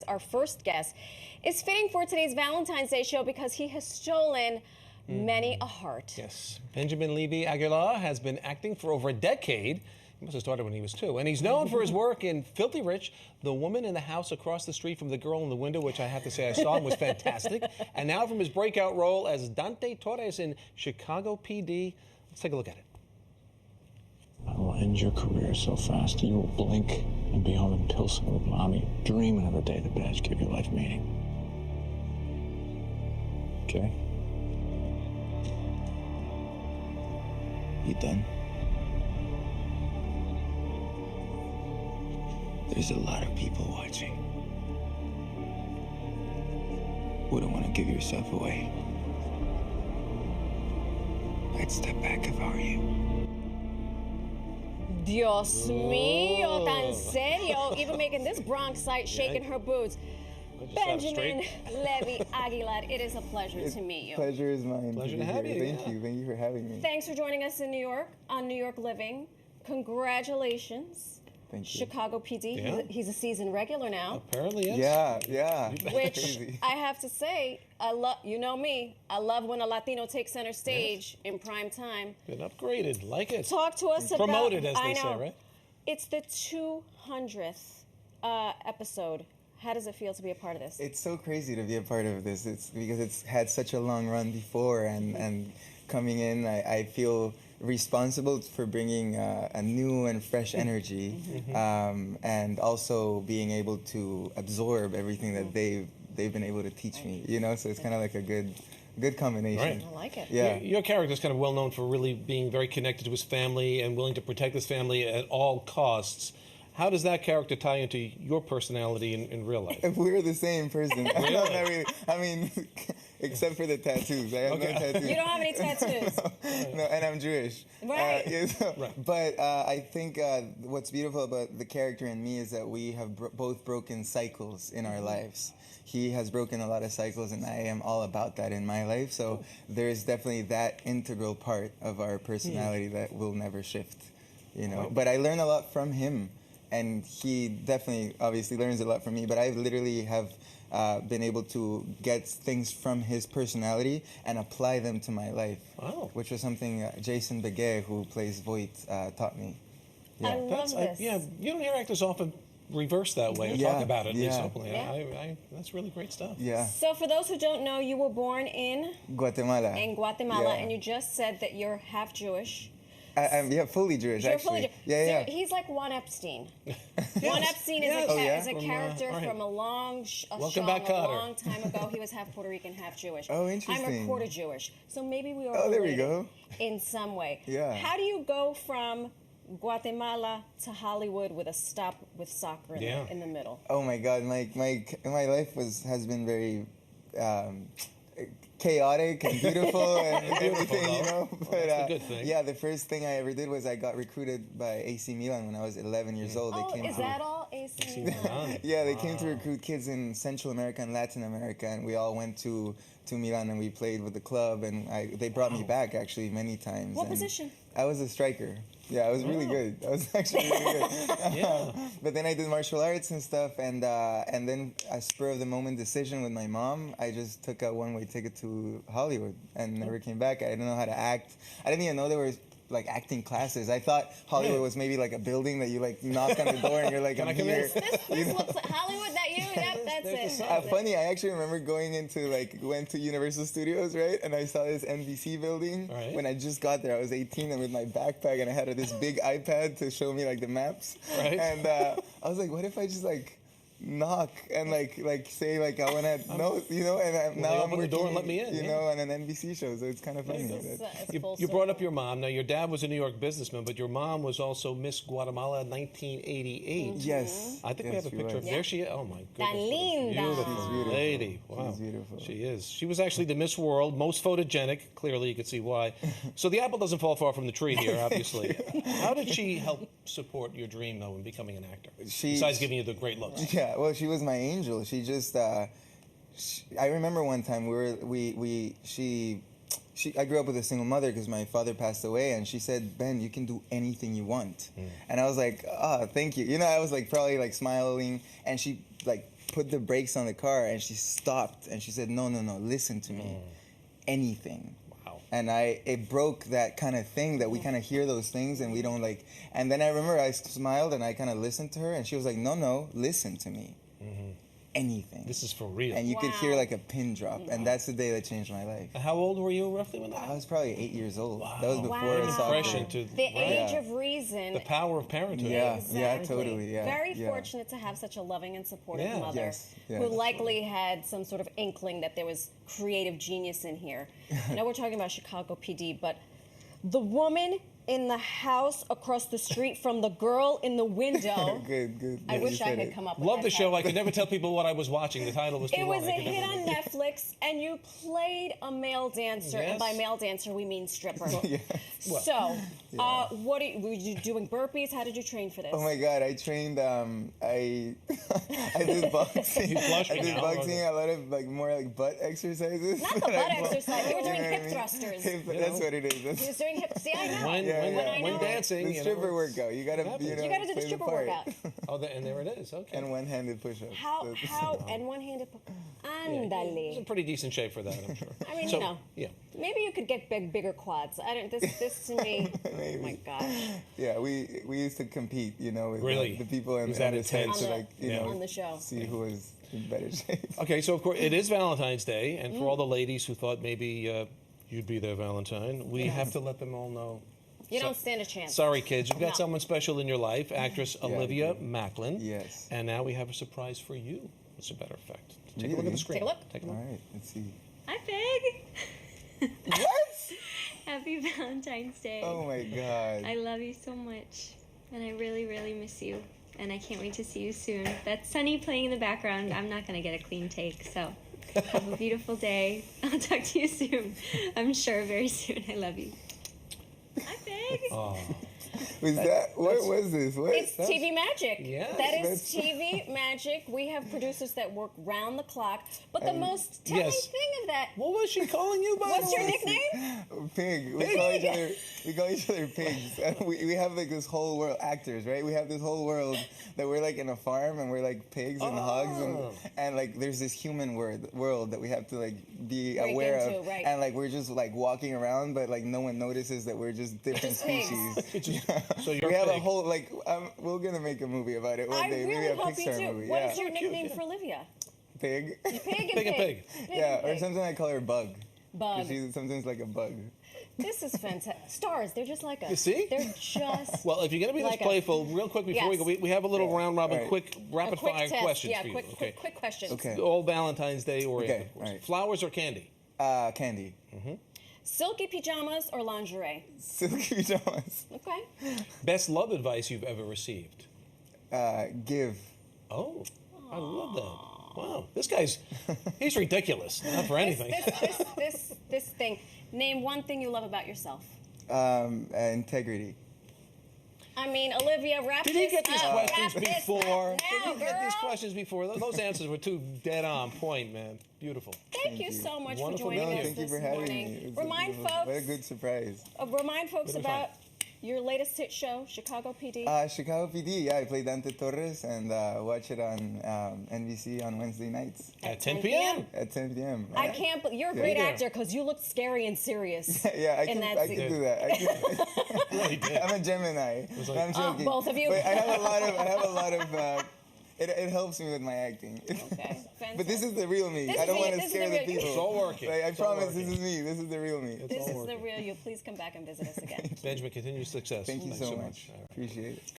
our first guest, is fitting for today's Valentine's Day show because he has stolen many a heart. Yes. Benjamin Levy Aguilar has been acting for over a decade. He must have started when he was 2. And he's known for his work in Filthy Rich, The Woman in the House Across the Street from the Girl in the Window, which I have to say I saw and was fantastic. And now from his breakout role as Dante Torres in Chicago P.D. Let's take a look at it. I will end your career so fast you will blink and be home in Pilsen with Mommy, dreaming of a day the badge give your life meaning. Okay? You done? There's a lot of people watching. Wouldn't want to give yourself away. I'd step back if I were you. Dios mío, tan serio. Even making this Bronxite shaking her boots. Benjamin Levy Aguilar, it is a pleasure to meet you. Pleasure is mine. Pleasure to have you. Thank you. Thank you for having me. Thanks for joining us in New York on New York Living. Congratulations. Thank you. Chicago PD. Yeah. He's a season regular now. Apparently, yes. Yeah. Which Crazy. I have to say, I love. You know me. I love when a Latino takes center stage in prime time. Been upgraded. Like it. Talk to us about. Promoted, as I they know. say, right? It's the 200th episode. How does it feel to be a part of this? It's so crazy to be a part of this. It's because it's had such a long run before, and coming in, I feel responsible for bringing a new and fresh energy, and also being able to absorb everything that they've been able to teach me. You know, so it's kind of like a good combination. Right. I like it. Yeah. Your character is kind of well known for really being very connected to his family and willing to protect his family at all costs. How does that character tie into your personality in real life? We're the same person. Not really. I mean, except for the tattoos. I have no tattoos. You don't have any tattoos. No, and I'm Jewish. Right. But I think what's beautiful about the character and me is that we have both broken cycles in our lives. He has broken a lot of cycles, and I am all about that in my life. So there's definitely that integral part of our personality that will never shift. You know. But I learn a lot from him. And he definitely, obviously, learns a lot from me. But I literally have been able to get things from his personality and apply them to my life. Wow. Which was something Jason Begay, who plays Voight, taught me. Yeah. I love this. You don't hear actors often reverse that way or talk about it, at least openly. That's really great stuff. Yeah. So for those who don't know, you were born in? Guatemala. In Guatemala, and you just said that you're half Jewish. I'm fully Jewish, You're actually. Fully Jewish. Yeah. He's like Juan Epstein. Juan Epstein is a character from a long time ago. He was half Puerto Rican, half Jewish. Oh, interesting. I'm a quarter Jewish. So maybe we are there we related go. in some way. Yeah. How do you go from Guatemala to Hollywood with a stop with soccer in the middle? Oh my God, my life has been very chaotic and beautiful and everything, you know. But that's a good thing. Yeah, the first thing I ever did was I got recruited by AC Milan when I was 11 years old. Is that all AC Milan? Yeah, they came to recruit kids in Central America and Latin America, and we all went to Milan and we played with the club, and they brought me back actually many times. What position? I was a striker. Yeah, I was really good. I was actually really good. But then I did martial arts and stuff, and then a spur of the moment decision with my mom, I just took a one-way ticket to Hollywood and never came back. I didn't know how to act. I didn't even know there were like acting classes. I thought Hollywood was maybe like a building that you like knock on the door and you're like, I'm here. This looks like Hollywood. That you? Yep, that's it. Funny, I actually remember going into went to Universal Studios, right? And I saw this NBC building when I just got there. I was 18 and with my backpack, and I had this big iPad to show me like the maps. Right. And I was like, what if I just like knock and say I want to know, you know, and now I'm open the door and let me in, you know, on an NBC show, so it's kind of funny. You brought up your mom. Now, your dad was a New York businessman, but your mom was also Miss Guatemala 1988. Yes. I think we have a picture of there she is. Oh my goodness. Tan linda. Beautiful lady. Wow. She's beautiful. She is. She was actually the Miss World, most photogenic. Clearly, you can see why. So the apple doesn't fall far from the tree here, obviously. How did she help support your dream, though, in becoming an actor? Besides giving you the great looks. Yeah. Well, she was my angel. She just, I remember one time I grew up with a single mother because my father passed away, and she said, Ben, you can do anything you want. And I was like, oh, thank you. You know, I was like probably like smiling, and she like put the brakes on the car, and she stopped, and she said, no, listen to me. Anything. Wow. And it broke that kind of thing that we kind of hear those things and we don't like. And then I remember I smiled and I kind of listened to her, and she was like, no, listen to me. Anything. This is for real. And you could hear like a pin drop, and that's the day that changed my life. How old were you roughly when that I happened? was probably 8 years old. Wow. That was before Wow. I saw Impression her. to The age of reason. the power of parenthood. Yeah. Exactly. Totally, yeah, Very yeah. fortunate to have such a loving and supportive Yeah. mother Yes, who yes. likely had some sort of inkling that there was creative genius in here. I know we're talking about Chicago PD, but the woman in the house across the street from the girl in the window. Good. I Yeah, wish you I said could it. come up with Love that the show. title. I could never tell people what I was watching. The title was too It long. was I a could hit never on remember. Netflix, and you played a male dancer, Yes. and by male dancer we mean stripper. Yes. So, were you doing burpees? How did you train for this? Oh my God! I trained. I did boxing. He's blushing I did now. boxing. A lot of more butt exercises. Not the butt exercise. You were doing hip thrusters. That's what it He is. was doing hip. See, I know. When dancing, The you know, stripper workout. You gotta, happens. You gotta do the play stripper part. workout. and there it is. Okay. And one-handed push-ups. How and one-handed. He's in Andale. pretty decent shape for that, I'm sure. I mean, So, you know. Yeah. Maybe you could get bigger quads. I don't. This to me. Maybe. Oh my gosh. Yeah, we used to compete, with Really? the people in Was that the tent intense? to On the show. see who was in better shape. Okay, so of course it is Valentine's Day, and for all the ladies who thought maybe you'd be their Valentine, we have to let them all know. You don't stand a chance. Sorry, kids, you've got No. someone special in your life, actress Olivia Macklin. Yes. And now we have a surprise for you, as a matter of fact. Take a look at Really? the screen. Take a look. Take a All look. right, let's see. Hi, Peg. What? Happy Valentine's Day. Oh my God. I love you so much, and I really, really miss you, and I can't wait to see you soon. That's Sunny playing in the background. I'm not going to get a clean take, so have a beautiful day. I'll talk to you soon. I'm sure very soon. I love you. Hi, Peg. Oh, Was that? What was this? What? It's TV magic. Yes. That is That's- TV magic. We have producers that work round the clock. But the most telling yes. thing of that. what was she calling you by What's the your way? nickname? Pig. We call each other pigs. And we have like this whole world, actors, right? We have this whole world that we're like in a farm and we're like pigs and hogs and like there's this human world that we have to like be Break aware into, of. right. And like we're just like walking around, but like no one notices that we're just different Just pigs. species. So you're We have a pig. whole like we're gonna make a movie about it one I day. really Maybe a hope you Pixar do. movie. What Yeah. is your nickname yeah. for Olivia? Pig. Pig and Pig pig. and pig. Yeah, and or pig. sometimes I call her Bug. 'Cause Bug. she's sometimes like a bug. This is fantastic. Stars, they're just like us. You see? They're just Well, if you're going to be Like this a- playful, real quick before we Yes. go, we have a little round robin, All right. quick a rapid quick fire test. questions Yeah, for you. quick questions. Okay. All Valentine's Day oriented. Okay, all right. Flowers or candy? Candy. Silky pajamas or lingerie? Silky pajamas. Okay. Best love advice you've ever received? Give. Oh, I love that. Wow, this he's ridiculous. Not for anything. This thing. Name one thing you love about yourself. Integrity. I mean, Olivia, wrap Did this he get these up. questions Wrap this before? up Did now, he get these girl. questions before? Those answers were too dead on point, man. Beautiful. Thank you so much Wonderful for joining meeting us you. Thank you this for having morning. me. It's Remind beautiful. What a folks, good surprise. remind folks It'll be fun. about your latest hit show, Chicago PD. Chicago P.D. Yeah, I play Dante Torres and watch it on NBC on Wednesday nights At 10 p.m. at 10 p.m. I can't. You're a great Yeah. actor because you look scary and serious. Yeah, I in can that do that. I can, Really did. I'm a Gemini. like- I'm joking. both of you? But I have a lot of. It helps me with my acting. Okay, But this is the real me. This I is don't me. want This to is scare the the real you. people. It's all working. Like, I It's all promise this working. is me. This is the real me. This all is the working. real you. Please come back and visit us again. Benjamin, continued success. Thank you Thanks so much. much. All right. Appreciate it.